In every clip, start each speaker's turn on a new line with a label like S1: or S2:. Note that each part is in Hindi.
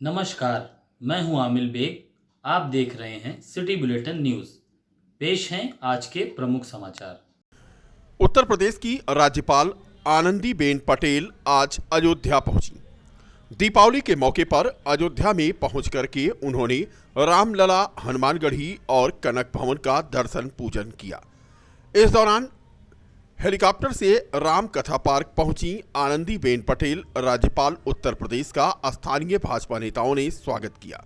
S1: नमस्कार, मैं हूं आमिल बेग। आप देख रहे हैं सिटी बुलेटिन न्यूज़। पेश हैं आज के प्रमुख समाचार।
S2: उत्तर प्रदेश की राज्यपाल आनंदीबेन पटेल आज अयोध्या पहुंची। दीपावली के मौके पर अयोध्या में पहुंच करके उन्होंने रामलला, हनुमानगढ़ी और कनक भवन का दर्शन पूजन किया। इस दौरान हेलीकॉप्टर से राम कथा पार्क पहुंची आनंदीबेन पटेल राज्यपाल उत्तर प्रदेश का स्थानीय भाजपा नेताओं ने स्वागत किया,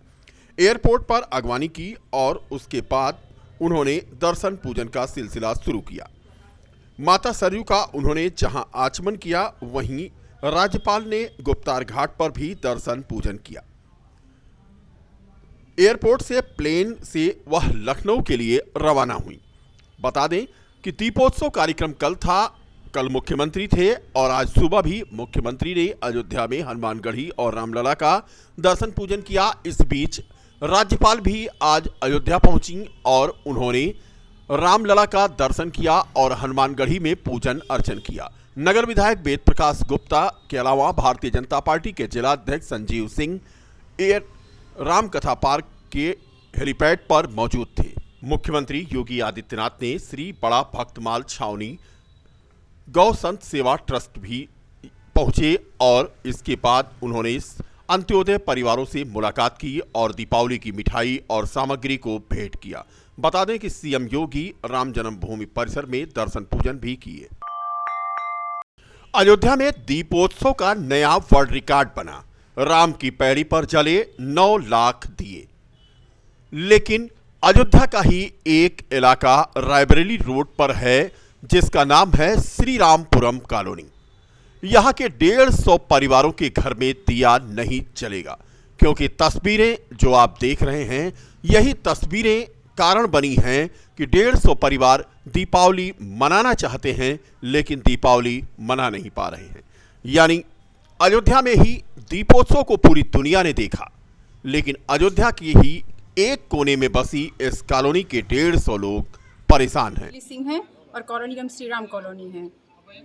S2: एयरपोर्ट पर अगवानी की और उसके बाद उन्होंने दर्शन पूजन का सिलसिला शुरू किया। माता सरयू का उन्होंने जहां आचमन किया, वहीं राज्यपाल ने गुप्तार घाट पर भी दर्शन पूजन किया। एयरपोर्ट से प्लेन से वह लखनऊ के लिए रवाना हुई। बता दें कि दीपोत्सव कार्यक्रम कल था। कल मुख्यमंत्री थे और आज सुबह भी मुख्यमंत्री ने अयोध्या में हनुमानगढ़ी और रामलला का दर्शन पूजन किया। इस बीच राज्यपाल भी आज अयोध्या पहुंची और उन्होंने रामलला का दर्शन किया और हनुमानगढ़ी में पूजन अर्चन किया। नगर विधायक वेद प्रकाश गुप्ता के अलावा भारतीय जनता पार्टी के जिलाध्यक्ष संजीव सिंह एयर रामकथा पार्क के हेलीपैड पर मौजूद थे। मुख्यमंत्री योगी आदित्यनाथ ने श्री बड़ा भक्तमाल छावनी गौ संत सेवा ट्रस्ट भी पहुंचे और इसके बाद उन्होंने अंत्योदय परिवारों से मुलाकात की और दीपावली की मिठाई और सामग्री को भेंट किया। बता दें कि सीएम योगी राम जन्मभूमि परिसर में दर्शन पूजन भी किए। अयोध्या में दीपोत्सव का नया वर्ल्ड रिकॉर्ड बना। राम की पैड़ी पर जले 9 लाख दिए। लेकिन अयोध्या का ही एक इलाका रायबरेली रोड पर है जिसका नाम है श्री रामपुरम कॉलोनी। यहां के 150 परिवारों के घर में दिया नहीं चलेगा, क्योंकि तस्वीरें जो आप देख रहे हैं, यही तस्वीरें कारण बनी हैं कि 150 परिवार दीपावली मनाना चाहते हैं लेकिन दीपावली मना नहीं पा रहे हैं। यानी अयोध्या में ही दीपोत्सव को पूरी दुनिया ने देखा, लेकिन अयोध्या की ही एक कोने में बसी इस कॉलोनी के 150 लोग परेशान हैं।
S3: सिंह है और कॉलोनी का श्री राम कॉलोनी है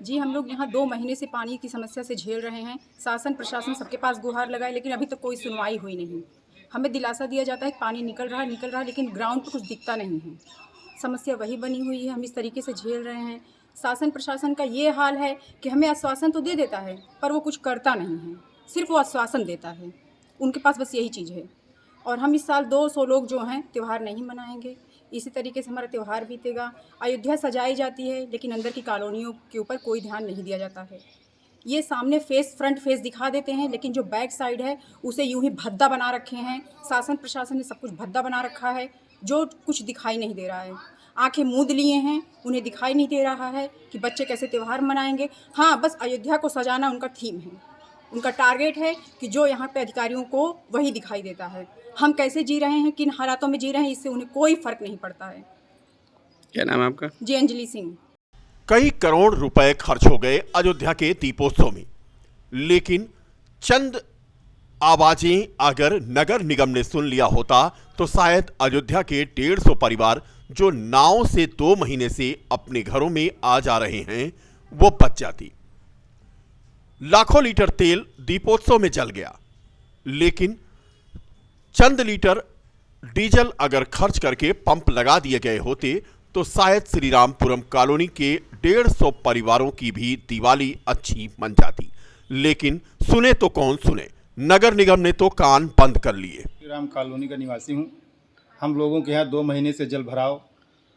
S3: जी। हम लोग यहाँ 2 महीने से पानी की समस्या से झेल रहे हैं। शासन प्रशासन सबके पास गुहार लगाए, लेकिन अभी तक कोई सुनवाई हुई नहीं। हमें दिलासा दिया जाता है कि पानी निकल रहा है, लेकिन ग्राउंड पर कुछ दिखता नहीं है। समस्या वही बनी हुई है, हम इस तरीके से झेल रहे हैं। शासन प्रशासन का ये हाल है कि हमें आश्वासन तो दे देता है, पर वो कुछ करता नहीं है, सिर्फ वो आश्वासन देता है। उनके पास बस यही चीज़ है। और हम इस साल 200 लोग जो हैं त्यौहार नहीं मनाएंगे। इसी तरीके से हमारा त्यौहार बीतेगा। अयोध्या सजाई जाती है, लेकिन अंदर की कॉलोनियों के ऊपर कोई ध्यान नहीं दिया जाता है। ये सामने फ्रंट फेस दिखा देते हैं, लेकिन जो बैक साइड है उसे यूं ही भद्दा बना रखे हैं। शासन प्रशासन ने सब कुछ भद्दा बना रखा है, जो कुछ दिखाई नहीं दे रहा है। आंखें मूंद लिए हैं, उन्हें दिखाई नहीं दे रहा है कि बच्चे कैसे त्यौहार मनाएंगे। हाँ, बस अयोध्या को सजाना उनका थीम है, उनका टारगेट है कि जो यहाँ पे अधिकारियों को वही दिखाई देता है। हम कैसे जी रहे हैं, किन हालातों में जी रहे हैं, इससे उन्हें कोई फर्क नहीं पड़ता है।
S4: क्या नाम है आपका?
S3: जी, अंजलि सिंह।
S2: कई करोड़ रुपए खर्च हो गए अयोध्या के दीपोत्सव में, लेकिन चंद आवाजें अगर नगर निगम ने सुन लिया होता तो शायद अयोध्या के 150 परिवार जो नाव से 2 महीने से अपने घरों में आ जा रहे हैं वो बच जाती। लाखों लीटर तेल दीपोत्सव में जल गया, लेकिन चंद लीटर डीजल अगर खर्च करके पंप लगा दिए गए होते तो शायद श्री रामपुरम कॉलोनी के 150 परिवारों की भी दिवाली अच्छी मन जाती। लेकिन सुने तो कौन सुने, नगर निगम ने तो कान बंद कर लिए।
S5: श्री राम कॉलोनी का निवासी हूँ। हम लोगों के यहाँ 2 महीने से जल भराव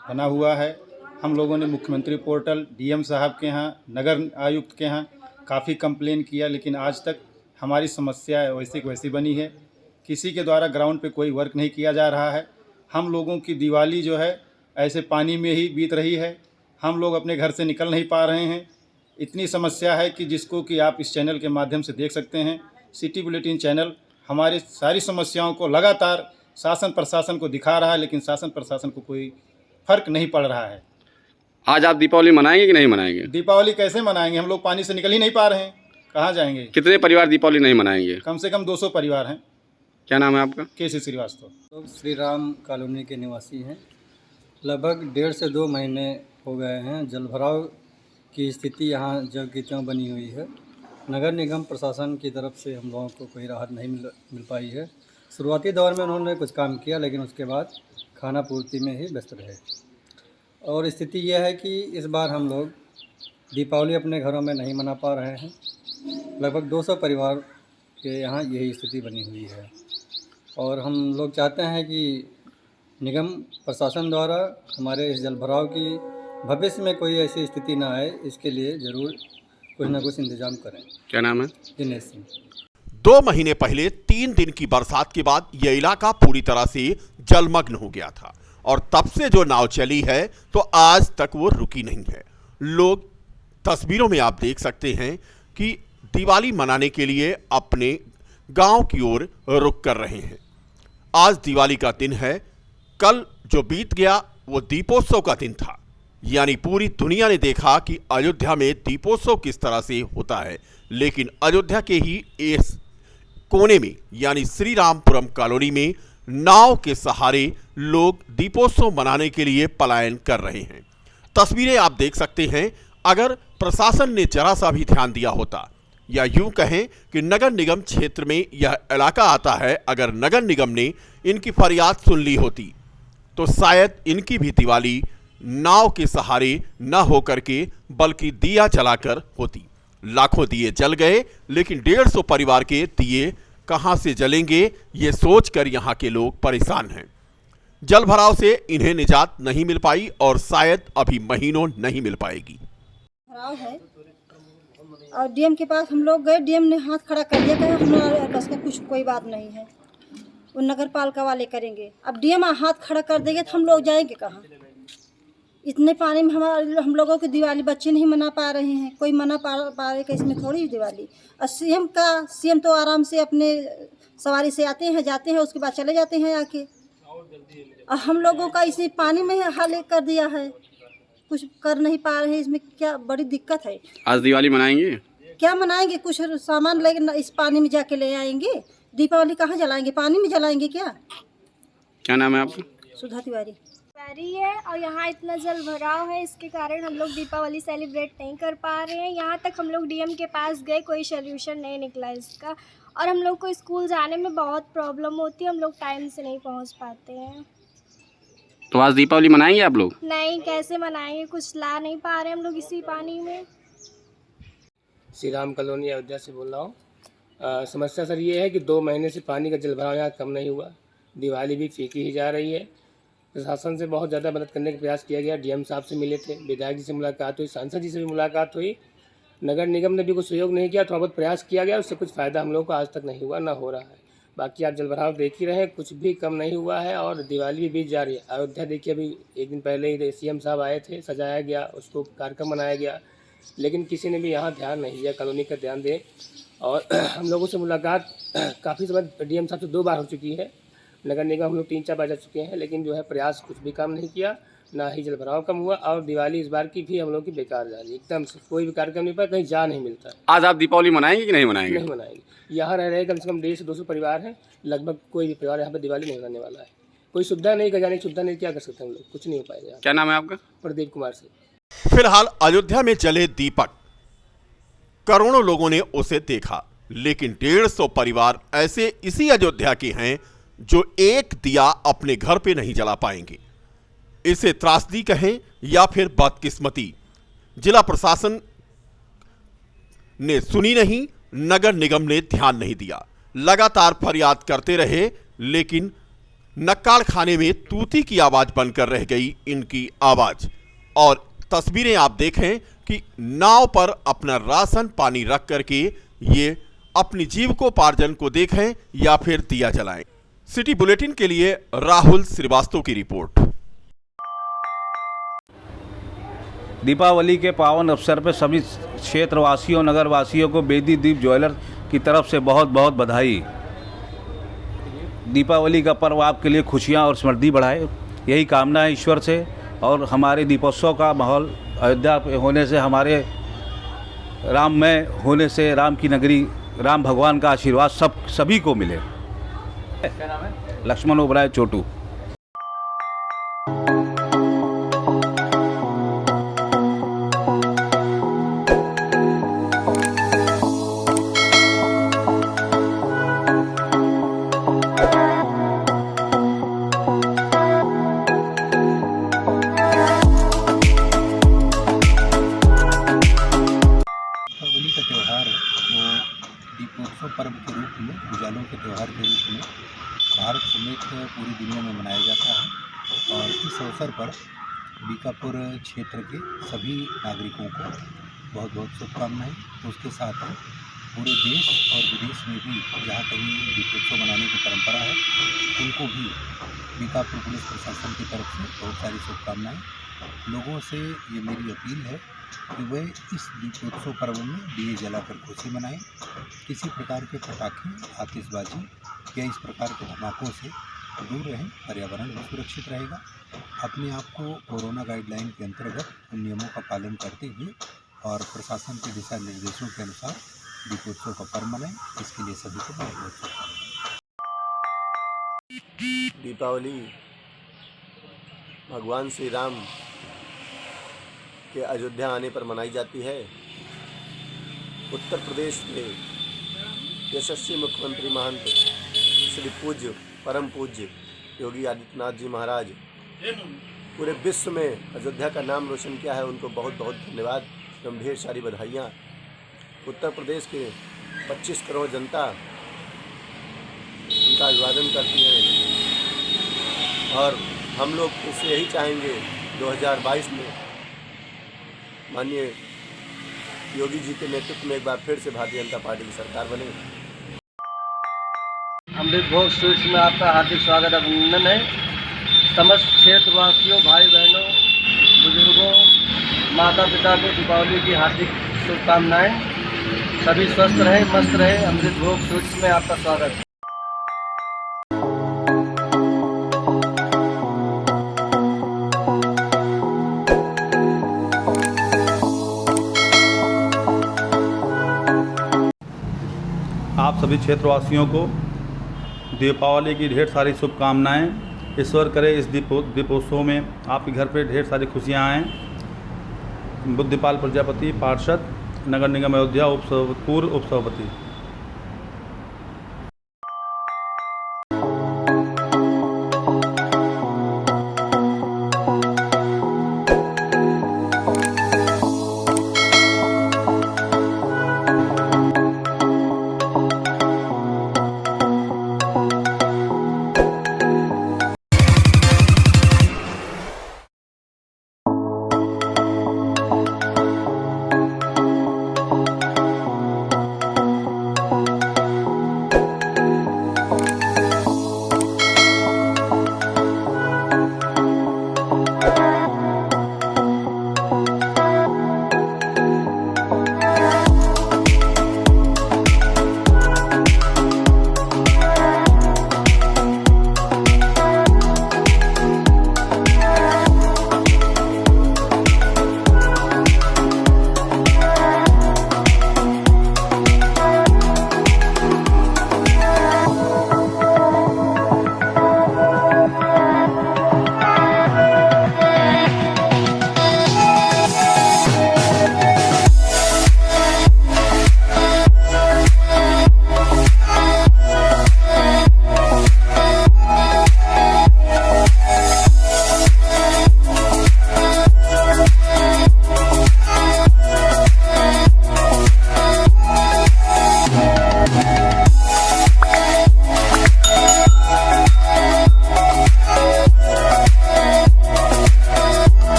S5: बना हुआ है। हम लोगों ने मुख्यमंत्री पोर्टल, डीएम साहब के यहाँ, नगर आयुक्त के यहाँ काफ़ी कंप्लेन किया, लेकिन आज तक हमारी समस्या वैसी की वैसी बनी है। किसी के द्वारा ग्राउंड पे कोई वर्क नहीं किया जा रहा है। हम लोगों की दिवाली जो है ऐसे पानी में ही बीत रही है। हम लोग अपने घर से निकल नहीं पा रहे हैं। इतनी समस्या है कि जिसको कि आप इस चैनल के माध्यम से देख सकते हैं। सिटी बुलेटिन चैनल हमारी सारी समस्याओं को लगातार शासन प्रशासन को दिखा रहा है, लेकिन शासन प्रशासन को कोई फर्क नहीं पड़ रहा है।
S4: आज आप दीपावली मनाएंगे कि नहीं मनाएंगे?
S5: दीपावली कैसे मनाएंगे? हम लोग पानी से निकल ही नहीं पा रहे हैं, कहाँ जाएंगे?
S4: कितने परिवार दीपावली नहीं मनाएंगे?
S5: कम से कम 200 परिवार हैं।
S4: क्या नाम है आपका?
S5: के.सी. श्रीवास्तव।
S6: लोग श्री राम कॉलोनी के निवासी हैं। लगभग 1.5 से 2 महीने हो गए हैं। जलभराव की स्थिति यहाँ जब की त्यों बनी हुई है। नगर निगम प्रशासन की तरफ से हम लोगों को कोई राहत नहीं मिल पाई है। शुरुआती दौर में उन्होंने कुछ काम किया, लेकिन उसके बाद खाना पूर्ति में ही व्यस्त रहे। और स्थिति यह है कि इस बार हम लोग दीपावली अपने घरों में नहीं मना पा रहे हैं। लगभग 200 परिवार के यहाँ यही स्थिति बनी हुई है और हम लोग चाहते हैं कि निगम प्रशासन द्वारा हमारे इस जल भराव की भविष्य में कोई ऐसी स्थिति ना आए, इसके लिए ज़रूर कुछ ना कुछ इंतजाम करें।
S4: क्या नाम है?
S6: दिनेश सिंह।
S2: 2 महीने पहले 3 दिन की बरसात के बाद यह इलाका पूरी तरह से जलमग्न हो गया था और तब से जो नाव चली है तो आज तक वो रुकी नहीं है। लोग तस्वीरों में आप देख सकते हैं कि दिवाली मनाने के लिए अपने गांव की ओर रुख कर रहे हैं। आज दिवाली का दिन है। कल जो बीत गया वो दीपोत्सव का दिन था, यानी पूरी दुनिया ने देखा कि अयोध्या में दीपोत्सव किस तरह से होता है। लेकिन अयोध्या के ही इस कोने में यानी श्री रामपुरम कॉलोनी में नाव के सहारे लोग दीपोत्सव मनाने के लिए पलायन कर रहे हैं। तस्वीरें आप देख सकते हैं। अगर प्रशासन ने जरा सा भी ध्यान दिया होता, या यूं कहें कि नगर निगम क्षेत्र में यह इलाका आता है, अगर नगर निगम ने इनकी फरियाद सुन ली होती तो शायद इनकी भी दिवाली नाव के सहारे न होकर के बल्कि दिया जलाकर होती। लाखों दिए जल गए, लेकिन 150 परिवार के दिए कहां से जलेंगे ये सोचकर यहां के लोग परेशान हैं। जल भराव से इन्हें निजात नहीं मिल पाई और शायद अभी महीनों नहीं मिल पाएगी।
S7: भराव है और डीएम के पास हम लोग गए, डीएम ने हाथ खड़ा कर दिया, कहा हमारे पास का कुछ कोई बात नहीं है, वो नगर पालिका वाले करेंगे। अब डीएम हाथ खड़ा कर देंगे तो हम लोग जाएंगे कहाँ? इतने पानी में हम लोगों की दिवाली बच्चे नहीं मना पा रहे हैं, कोई मना पा रहे कि इसमें थोड़ी दिवाली। और सीएम तो आराम से अपने सवारी से आते हैं जाते हैं, उसके बाद चले जाते हैं आके। और हम लोगों का इसी पानी में हाल कर दिया है, कुछ कर नहीं पा रहे हैं। इसमें क्या बड़ी दिक्कत है।
S4: आज दिवाली मनाएंगे?
S7: क्या मनाएंगे? कुछ सामान लेकिन इस पानी में जाके ले आएंगे। दीपावली कहाँ जलाएंगे? पानी में जलाएंगे क्या?
S4: क्या नाम है आपका?
S7: सुधा तिवारी
S8: है और यहाँ इतना जल भराव है, इसके कारण हम लोग दीपावली सेलिब्रेट नहीं कर पा रहे हैं। यहाँ तक हम लोग डीएम के पास गए, कोई सोल्यूशन नहीं निकला इसका। और हम लोग को स्कूल जाने में बहुत प्रॉब्लम होती है, हम लोग टाइम से नहीं पहुँच पाते हैं।
S4: तो आज दीपावली मनाएंगे आप लोग?
S8: नहीं, कैसे मनाएंगे? कुछ ला नहीं पा रहे हम लोग इसी पानी में।
S9: श्री राम कॉलोनी अयोध्या से बोल रहा हूँ। समस्या सर ये है कि 2 महीने से पानी का जल भराव यहाँ कम नहीं हुआ, दिवाली भी फीकी ही जा रही है। प्रशासन से बहुत ज़्यादा मदद करने का प्रयास किया गया, डीएम साहब से मिले थे, विधायक जी से मुलाकात हुई, सांसद जी से भी मुलाकात हुई। नगर निगम ने भी कुछ सहयोग नहीं किया, थोड़ा बहुत प्रयास किया गया, उससे कुछ फ़ायदा हम लोग को आज तक नहीं हुआ, ना हो रहा है। बाकी आप जल भराव देख ही रहे हैं, कुछ भी कम नहीं हुआ है और दिवाली भी बीत जा रही है। अयोध्या देखिए, अभी 1 दिन पहले ही सीएम साहब आए थे, सजाया गया, उसको कार्यक्रम मनाया गया, लेकिन किसी ने भी यहाँ ध्यान नहीं दिया। कॉलोनी का ध्यान दें। और हम लोगों से मुलाकात काफ़ी समय डीएम साहब से 2 बार हो चुकी है, नगर निगम हम लोग 3-4 बार जा चुके हैं, लेकिन जो है प्रयास कुछ भी काम नहीं किया, ना ही जल भराव कम हुआ। और दिवाली इस बार की भी हम लोग की बेकार जा रही है, एकदम से कोई भी कार्यक्रम नहीं पाया, कहीं जा नहीं मिलता है।
S4: आज आप दीपावली मनाएंगे कि नहीं मनाएंगे?
S9: नहीं मनाएंगे। यहाँ रह रहे कम से कम 150 से 200 परिवार हैं, लगभग कोई भी परिवार यहाँ पर दिवाली नहीं मनाने वाला है। कोई सुविधा नहीं, जाने की सुविधा नहीं, क्या कर सकते हैं हम लोग? कुछ नहीं हो पाएगा।
S4: क्या नाम है आपका?
S9: प्रदीप कुमार से।
S2: फिलहाल अयोध्या में जले दीपक, करोड़ों लोगों ने उसे देखा, लेकिन 150 परिवार ऐसे इसी अयोध्या के हैं जो एक दिया अपने घर पे नहीं जला पाएंगे। इसे त्रासदी कहें या फिर बदकिस्मती। जिला प्रशासन ने सुनी नहीं, नगर निगम ने ध्यान नहीं दिया, लगातार फरियाद करते रहे, लेकिन नक्काड़ खाने में तूती की आवाज बनकर रह गई इनकी आवाज। और तस्वीरें आप देखें कि नाव पर अपना राशन पानी रख करके ये अपनी जीविकोपार्जन को देखें या फिर दिया जलाएं। सिटी बुलेटिन के लिए राहुल श्रीवास्तव की रिपोर्ट।
S10: दीपावली के पावन अवसर पर सभी क्षेत्रवासियों नगरवासियों को बेदी दीप ज्वेलर्स की तरफ से बहुत बहुत बधाई। दीपावली का पर्व आपके लिए खुशियां और समृद्धि बढ़ाए, यही कामना है ईश्वर से। और हमारे दीपोत्सव का माहौल अयोध्या होने से, हमारे राममय होने से, राम की नगरी, राम भगवान का आशीर्वाद सभी को मिले। क्या नाम है? लक्ष्मण ओबराय चोटू।
S11: दीपोत्सव पर्व के रूप में, उजालों के त्यौहार के रूप में भारत समेत पूरी दुनिया में मनाया जाता है। और इस अवसर पर बीकापुर क्षेत्र के सभी नागरिकों को बहुत बहुत शुभकामनाएँ। उसके साथ पूरे देश और विदेश में भी जहाँ कहीं दीपोत्सव मनाने की परंपरा है, उनको भी बीकापुर पुलिस प्रशासन की तरफ से बहुत सारी शुभकामनाएँ। लोगों से ये मेरी अपील है कि वे इस दीपोत्सव पर्व में दिए जलाकर खुशी मनाएं। किसी प्रकार के पटाखे, आतिशबाजी या इस प्रकार के धमाकों से दूर रहें, पर्यावरण भी सुरक्षित रहेगा। अपने आप को कोरोना गाइडलाइन के अंतर्गत उन नियमों का पालन करते हुए और प्रशासन के दिशा निर्देशों के अनुसार दीपोत्सव का पर्व मनाएं। इसके लिए सभी को बहुत बहुत शुभकामनाएं।
S12: दीपावली भगवान श्री राम के अयोध्या आने पर मनाई जाती है। उत्तर प्रदेश के यशस्वी मुख्यमंत्री महंत श्री पूज्य परम पूज्य योगी आदित्यनाथ जी महाराज पूरे विश्व में अयोध्या का नाम रोशन किया है। उनको बहुत बहुत धन्यवाद एवं ढेर सारी बधाइयाँ। उत्तर प्रदेश के 25 करोड़ जनता उनका अभिवादन करती है और हम लोग इससे यही चाहेंगे 2022 में माननीय योगी जी के नेतृत्व में एक बार फिर से भारतीय जनता पार्टी की सरकार बने।
S6: अमृत भोग स्वीट्स में आपका हार्दिक स्वागत अभिनंदन है। समस्त क्षेत्रवासियों, भाई बहनों, बुजुर्गों, माता पिता को दीपावली की हार्दिक शुभकामनाएं। सभी स्वस्थ रहें, मस्त रहें। अमृत भोग स्वीट्स में आपका स्वागत है।
S10: आप सभी क्षेत्रवासियों को दीपावली की ढेर सारी शुभकामनाएं। ईश्वर करे इस दीपोत्सव में आपके घर पे ढेर सारी खुशियां आएँ। बुद्धिपाल प्रजापति, पार्षद, नगर निगम अयोध्या, पूर्व उपसभापति।